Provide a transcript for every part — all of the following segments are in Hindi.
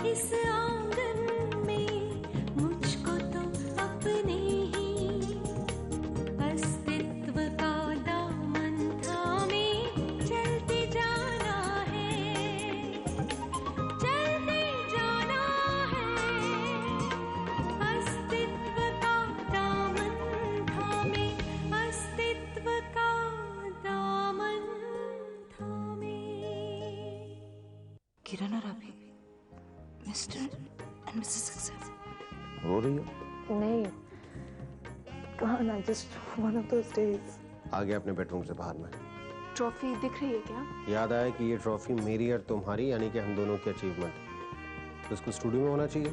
इस आंगन में मुझको तो अपने ही अस्तित्व का दामन थामे चलते जाना है, चलते जाना है। अस्तित्व का दामन थामे, अस्तित्व का दामन थामे। किरण और अभी मिस्टर एंड मिसेस सक्सेस। रो रही हो? नहीं, कहाँ ना, just one of those days. आ गया अपने बेडरूम से बाहर में। ट्रॉफी दिख रही है क्या? याद आया कि ये ट्रॉफी मेरी और तुम्हारी, यानी कि हम दोनों की अचीवमेंट, तो इसको स्टूडियो में होना चाहिए।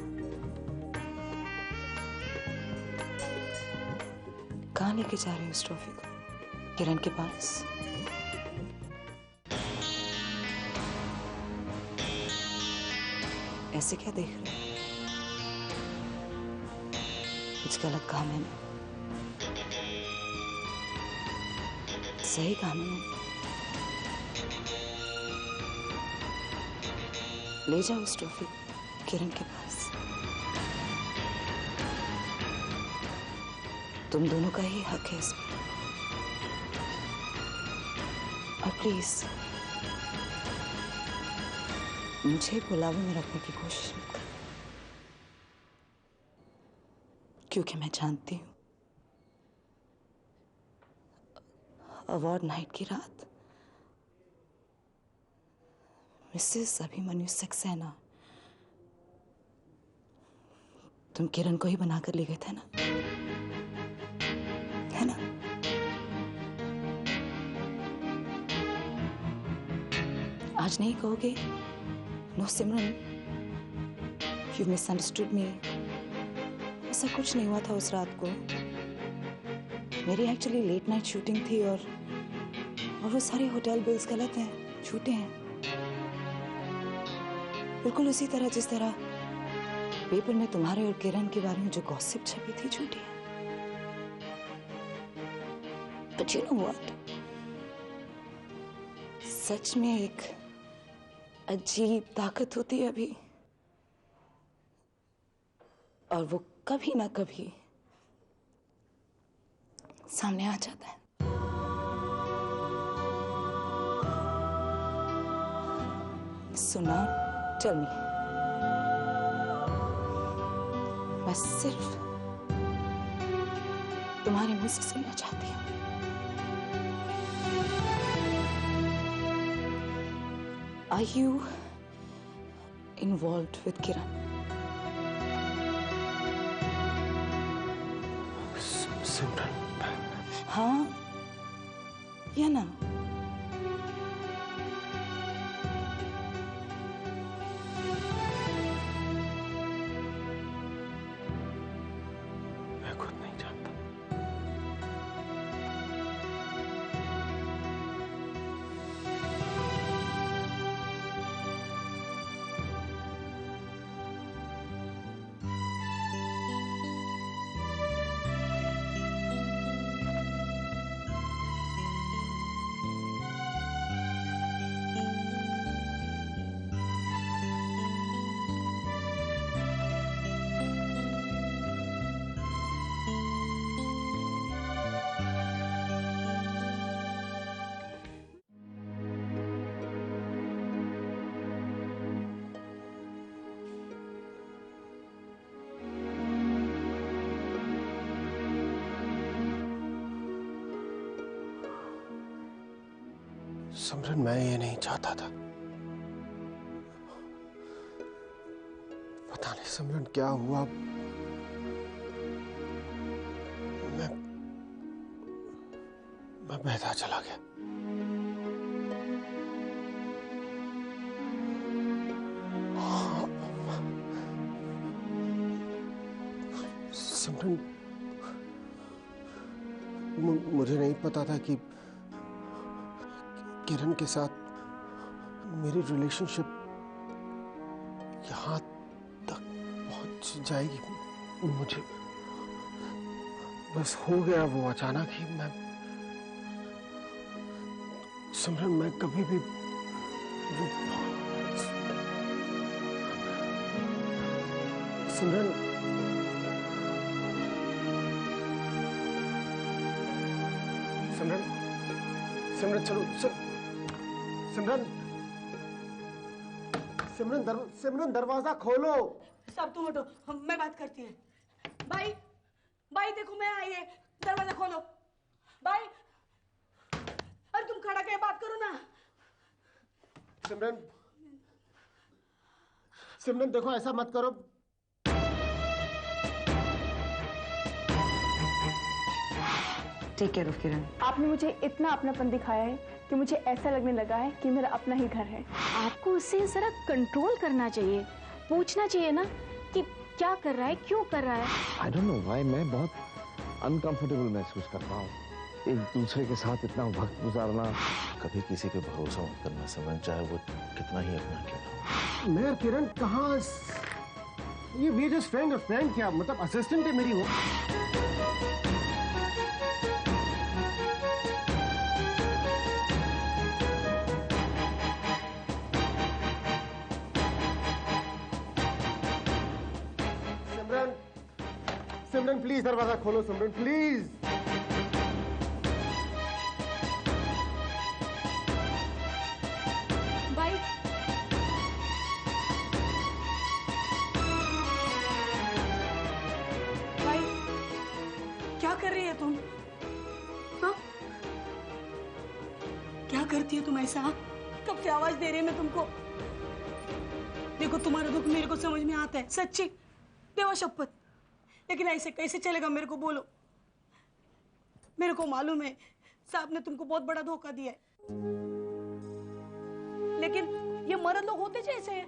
कहाँ लेके जा रहे हो इस ट्रॉफी को? किरण के पास? ऐसे क्या देख रहे हो? कुछ गलत कहा मैंने? सही कहा मैंने? ले जाओ उस ट्रॉफी किरण के पास। तुम दोनों का ही हक है इसमें। और प्लीज मुझे बुलावे में रखने की कोशिश मत करो, क्योंकि मैं जानती हूं अवार्ड नाइट की रात मिसेस अभिमन्यु सक्सेना तुम किरण को ही बनाकर ले गए थे ना, है ना? आज नहीं कहोगे नो सिमरन, यू मिसअंडरस्टूड मी, ऐसा कुछ नहीं हुआ था उस रात को। मेरी एक्चुअली लेट नाइट शूटिंग थी और वो सारे होटल बिल्स गलत हैं, झूठे हैं, बिल्कुल उसी तरह जिस तरह पेपर में तुम्हारे और किरण के बारे में जो गॉसिप छपी थी झूठी है। But you know what? सच में एक अजीब ताकत होती है अभी, और वो कभी ना कभी सामने आ जाता है। सुना, टेल मी, मैं सिर्फ तुम्हारे मुंह से सुनना चाहती हूँ। Are you involved with Kiran? सिमरन, हाँ या ना? मैं खुद नहीं जानता। सिमरन, मैं ये नहीं चाहता था। पता नहीं सिमरन क्या हुआ, मैं बहता चला गया। सिमरन, मुझे नहीं पता था कि किरण के साथ मेरी रिलेशनशिप यहाँ तक पहुंच जाएगी। मुझे बस हो गया वो अचानक ही। मैं सिमरन, मैं कभी भी सिमरन, सिमरन, सिमरन चलो, सिमरन, सिमरन दरवाजा खोलो। सब तुम उठो, मैं बात करती है। भाई, भाई देखो मैं आई है, दरवाजा खोलो। भाई, अरे तुम खड़ा के बात करो ना। सिमरन, सिमरन देखो ऐसा मत करो। टेक केयर ऑफ किरण। आपने मुझे इतना अपनापन दिखाया है कि मुझे ऐसा लगने लगा है कि मेरा अपना ही घर है। आपको उसे जरा कंट्रोल करना चाहिए, पूछना चाहिए ना कि क्या कर रहा है, क्यों कर रहा है। आई डोंट नो व्हाई मैं बहुत अनकंफर्टेबल महसूस कर रहा हूँ। एक दूसरे के साथ इतना वक्त गुजारना। कभी किसी पे भरोसा मत करना समझ, चाहे वो कितना ही अपना क्यों ना हो। मैं किरण कहाँ, ये वी जस्ट फ्रेंड क्या मतलब असिस्टेंट है मेरी वो। सिमरन प्लीज दरवाजा खोलो, सिमरन प्लीज। भाई, भाई, क्या कर रही है तुम? हाँ? क्या करती है तुम ऐसा? हाँ? कब से आवाज दे रही है मैं तुमको? देखो तुम्हारा दुख मेरे को समझ में आता है, सच्ची देवा शपथ। लेकिन ऐसे कैसे चलेगा, मेरे को बोलो। मेरे को मालूम है साहब ने तुमको बहुत बड़ा धोखा दिया है, लेकिन ये मर्द लोग होते जैसे हैं।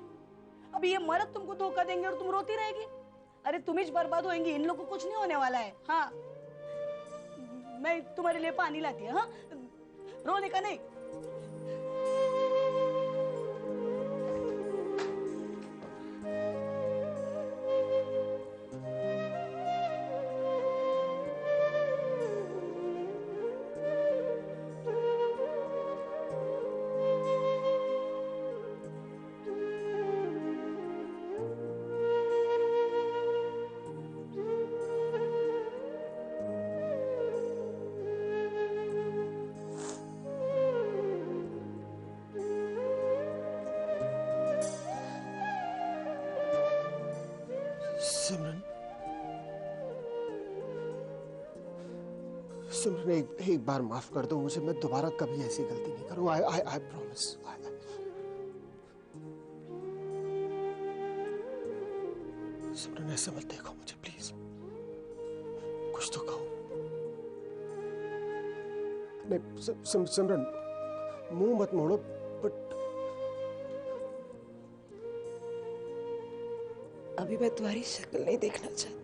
अभी ये मर्द तुमको धोखा देंगे और तुम रोती रहेगी। अरे तुम ही बर्बाद होएंगी, इन लोगों को कुछ नहीं होने वाला है। हाँ, मैं तुम्हारे लिए पानी लाती है। हाँ, रोने का नहीं। सिमरन एक बार माफ कर दो मुझे, मैं दोबारा कभी ऐसी गलती नहीं करूंगा। I promise. सिमरन ऐसे मत देखो मुझे प्लीज, कुछ तो कहो। नहीं सिमरन मुंह मत मोड़ो, बट अभी मैं तुम्हारी शक्ल नहीं देखना चाहती।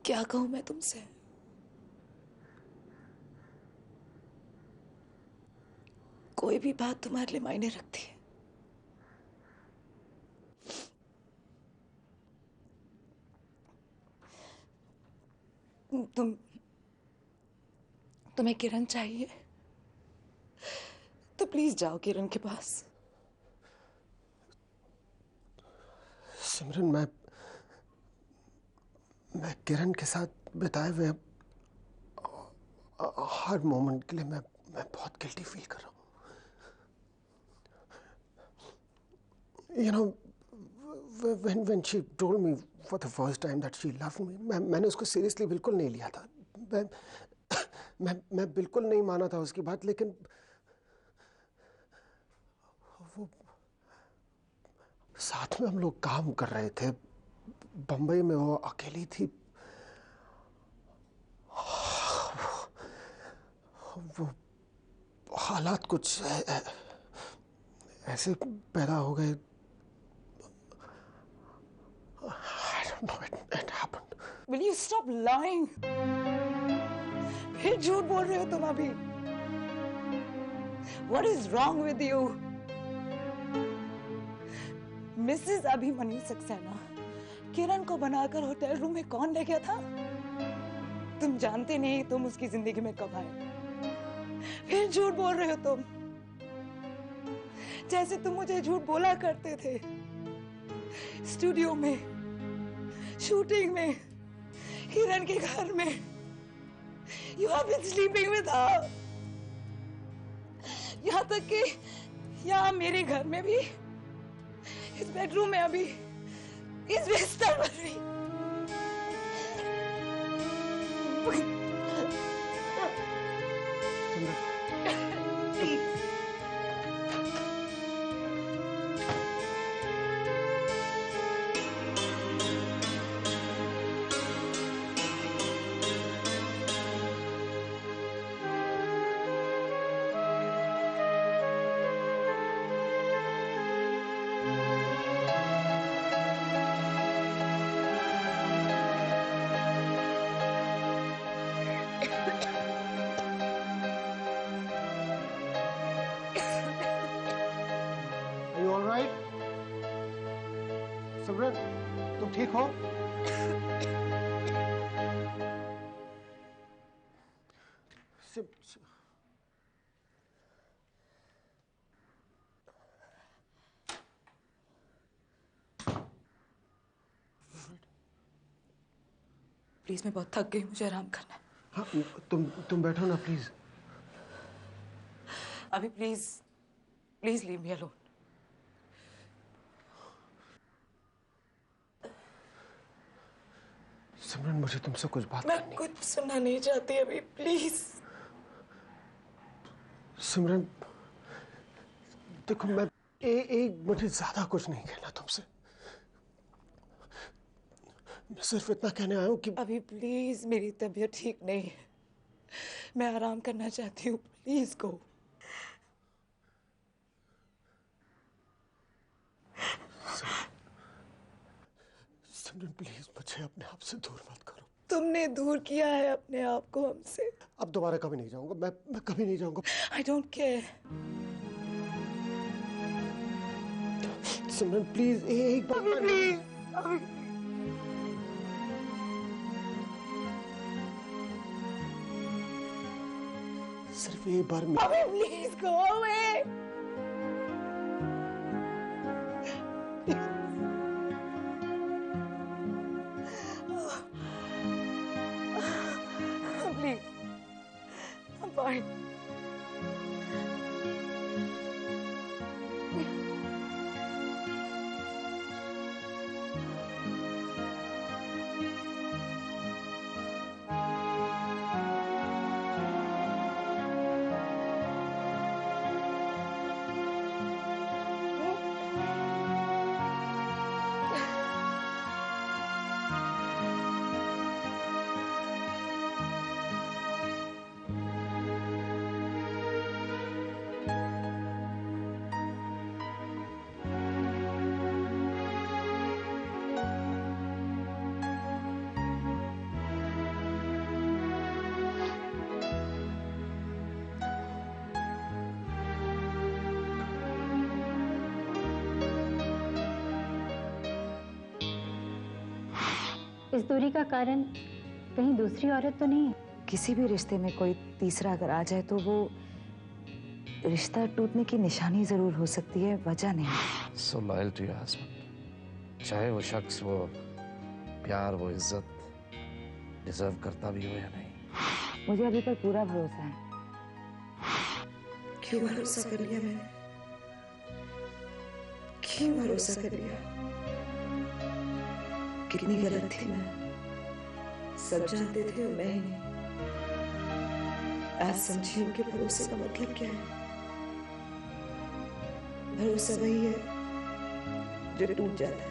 क्या कहूं मैं तुमसे? कोई भी बात तुम्हारे लिए मायने रखती है। तुम्हें किरण चाहिए तो प्लीज जाओ किरण के पास। सिमरन मैं किरण के साथ बिताए हुए हर मोमेंट के लिए मैं बहुत गिल्टी फील कर रहा हूँ। You know, when she told me for the first time that she loved me, मैंने उसको सीरियसली बिल्कुल नहीं लिया था। मैं बिल्कुल नहीं माना था उसकी बात, लेकिन वो साथ में हम लोग काम कर रहे थे, बंबई में वो अकेली थी। वो हालात कुछ ऐसे पैदा हो गए। I don't know, it happened. Will you stop lying? फिर झूठ बोल रहे हो तुम अभी। What is wrong with you? Mrs Abhimanyu Saxena Kiran को बनाकर होटल रूम में कौन ले गया था? तुम जानते नहीं तुम उसकी जिंदगी में कब आए। फिर झूठ बोल रहे हो तुम। जैसे तुम मुझे झूठ बोला करते थे, स्टूडियो में, शूटिंग में, हिरन के घर में। You have been sleeping with her. यहाँ तक कि यहाँ मेरे घर में भी, इस बेडरूम में अभी, इस बिस्तर पर भी। सिमरन, तुम ठीक हो? प्लीज, मैं बहुत थक गई, मुझे आराम करना है। हाँ, तुम बैठो ना प्लीज। अभी please, please leave me alone. Simran, मुझे तुमसे कुछ बात करनी है। मैं कुछ सुनना नहीं चाहती अभी, प्लीज। सिमरन, देखो मुझे ज्यादा कुछ नहीं कहना तुमसे। मैं सिर्फ इतना कहने आया हूँ कि अभी प्लीज, मेरी तबीयत ठीक नहीं है, मैं आराम करना चाहती हूँ, प्लीज गो। सिमरन प्लीज, मुझे अपने आप से दूर मत करो। तुमने दूर किया है अपने आप को हमसे। अब दोबारा कभी नहीं जाऊंगा, मैं कभी नहीं जाऊंगा। I don't care. Simran please, एक बार प्लीज, सिर्फ एक बार अभी please go away. Please, I'm fine. इस दूरी का कारण कहीं दूसरी औरत तो नहीं है? किसी भी रिश्ते में कोई तीसरा अगर आ जाए तो वो रिश्ता टूटने की निशानी जरूर हो सकती है, वजह नहीं। So loyal to your husband. चाहे वो शख्स वो प्यार, वो इज्जत डिजर्व करता भी हो या नहीं। मुझे अभी तक पूरा भरोसा है। क्यों भरोसा कर लिया मैंने? क्यों भरोसा कर लिया? कितनी गलत थी मैं, सब जानते थे और मैं ही नहीं। आज समझी हूं कि भरोसे का मतलब क्या है। भरोसा वही है जो टूट जाता है।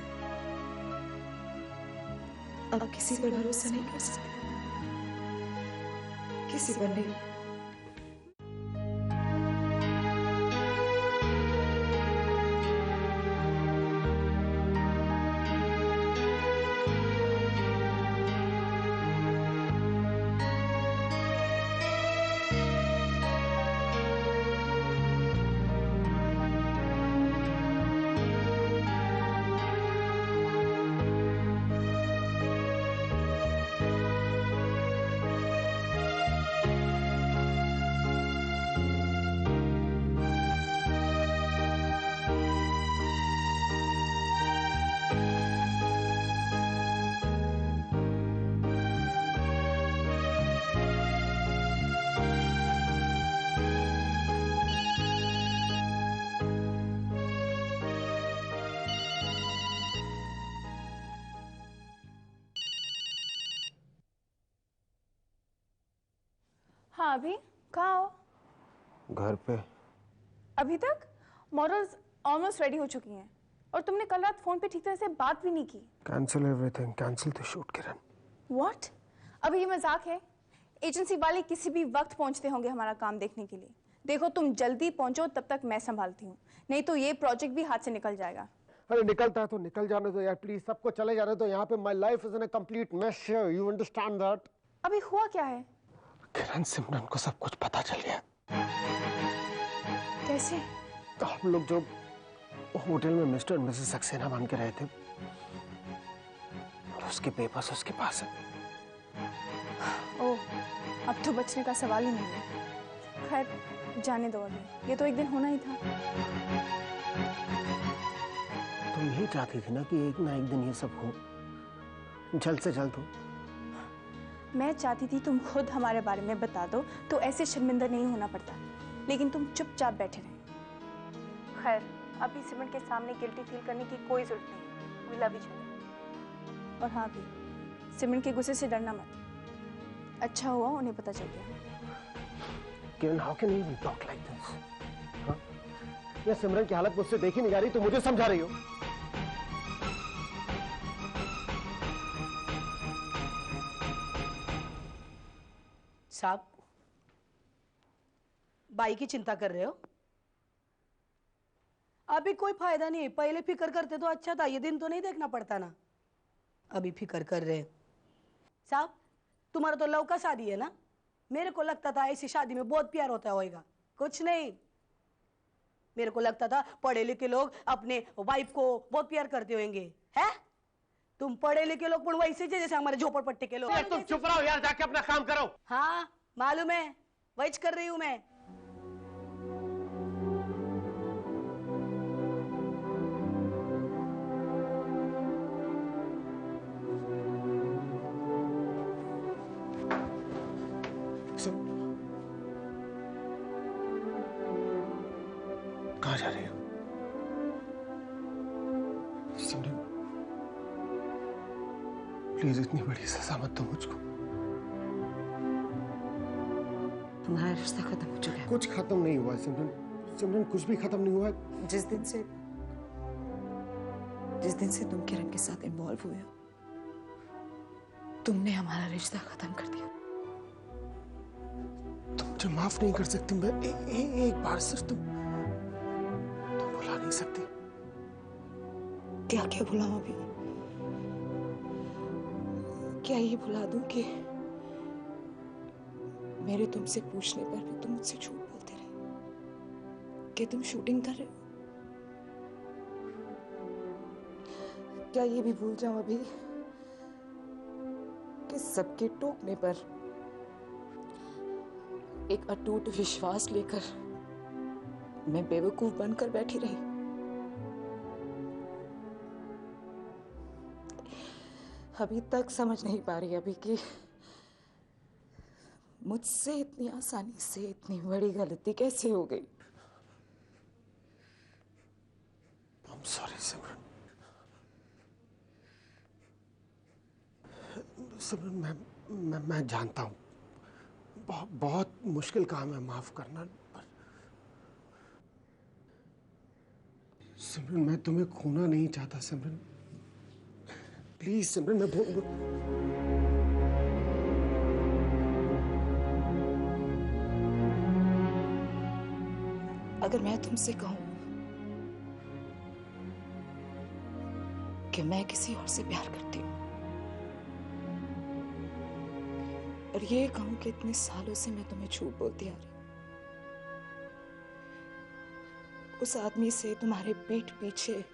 अब किसी पर भरोसा नहीं कर सकते, किसी पर नहीं। हाँ अभी कहाँ हो? घर पे। अभी तक? मॉडल्स ऑलमोस्ट रेडी हो चुकी हैं और तुमने कल रात फोन पे ठीक तरह से बात भी नहीं की। Cancel everything, cancel the shoot Kiran. What? अभी ये मजाक है? एजेंसी वाले किसी भी वक्त पहुंचते होंगे हमारा काम देखने के लिए। देखो तुम जल्दी पहुंचो, तब तक मैं संभालती हूँ, नहीं तो ये प्रोजेक्ट भी हाथ से निकल जाएगा। अरे निकलता है तो निकल जाने दो यार प्लीज, सबको चले जाने दो यहाँ पे। My life is in a complete mess here, you understand that? अभी हुआ क्या है? किरण, सिमरन को सब कुछ पता चल गया। कैसे? तो हम लोग जो होटल में मिस्टर और मिसेस सक्सेना बन के रहे थे, और उसके पेपर्स उसके पास है। ओह, अब तो बचने का सवाल ही नहीं है। खैर जाने दो, अभी ये तो एक दिन होना ही था। तुम यही चाहती थी ना कि एक ना एक दिन ये सब हो, जल्द से जल्द हो। मैं चाहती थी तुम खुद हमारे बारे में बता दो तो ऐसे शर्मिंदा नहीं होना पड़ता, लेकिन तुम चुपचाप बैठे रहे। खैर अभी सिमरन के सामने गिल्टी फील करने की कोई जरूरत नहीं, वी लव ईच अदर। और हाँ भी, सिमरन के गुस्से से डरना मत। अच्छा हुआ उन्हें पता चल गया। Kiran, how can you talk like this? हाँ? ये सिमरन की हालत मुझसे देखी नहीं जा रही, तो मुझे समझा रही हो? साहब, बाई की चिंता कर रहे हो? अभी कोई फायदा नहीं, पहले फिक्र करते तो अच्छा था, ये दिन तो नहीं देखना पड़ता ना। अभी फिक्र कर रहे साहब। तुम्हारा तो लव का शादी है ना? मेरे को लगता था ऐसी शादी में बहुत प्यार होता होगा। कुछ नहीं, मेरे को लगता था पढ़े लिखे लोग अपने वाइफ को बहुत प्यार करते होंगे। है तुम पढ़े लिखे लोग पण वैसे जैसे हमारे झोपड़पट्टी के लोग। तुम चुप रहो यार, जाके अपना काम करो। हाँ मालूम है, वही कर रही हूं मैं। कहाँ जा रही हो? सिमरन, प्लीज इतनी बड़ी सजा मत दो मुझको। तुम्हारा रिश्ता खत्म हो चुका है। कुछ खत्म नहीं हुआ सिमरन, सिमरन कुछ भी खत्म नहीं हुआ। जिस दिन से तुम किरण के साथ इन्वॉल्व हुए हो, तुमने हमारा रिश्ता खत्म कर दिया। तुम मुझे माफ नहीं कर सकती? मैं एक बार सिर्फ तुम भुला नहीं सकती? क्या क्या भुलाऊं अभी? क्या ये भुला दूं कि मेरे तुमसे पूछने पर भी तुम मुझसे झूठ बोलते रहे कि तुम शूटिंग कर रहे हो? क्या ये भी भूल जाऊं अभी कि सबके टोकने पर एक अटूट विश्वास लेकर मैं बेवकूफ बनकर बैठी रही? अभी तक समझ नहीं पा रही अभी कि मुझसे इतनी आसानी से इतनी बड़ी गलती कैसे हो गई। I'm sorry सिमरन। सिमरन, मैं जानता हूँ बहुत मुश्किल काम है माफ करना, पर सिमरन मैं तुम्हें खोना नहीं चाहता। सिमरन प्लीज सिमरन, मैं अगर मैं तुमसे कहूं कि मैं किसी और से प्यार करती हूं, और ये कहूं कि इतने सालों से मैं तुम्हें झूठ बोलती आ रही, उस आदमी से तुम्हारे पीठ पीछे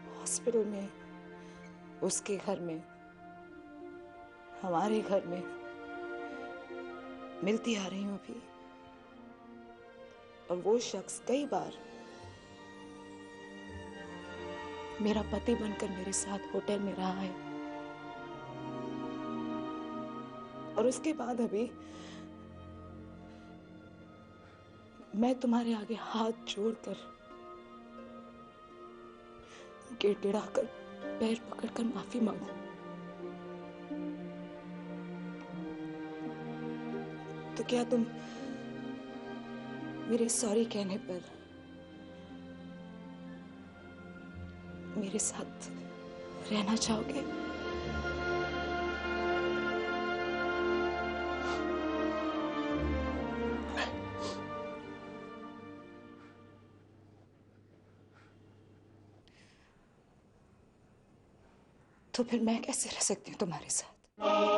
हॉस्पिटल में, उसके घर में, हमारे घर में मिलती आ रही हूं अभी, और वो शख्स कई बार मेरा पति बनकर मेरे साथ होटल में रहा है, और उसके बाद अभी मैं तुम्हारे आगे हाथ जोड़कर, गिड़गिड़ाकर, पैर पकड़कर माफी मांगू। तो क्या तुम मेरे सॉरी कहने पर मेरे साथ रहना चाहोगे? तो फिर मैं कैसे रह सकती हूँ तुम्हारे साथ?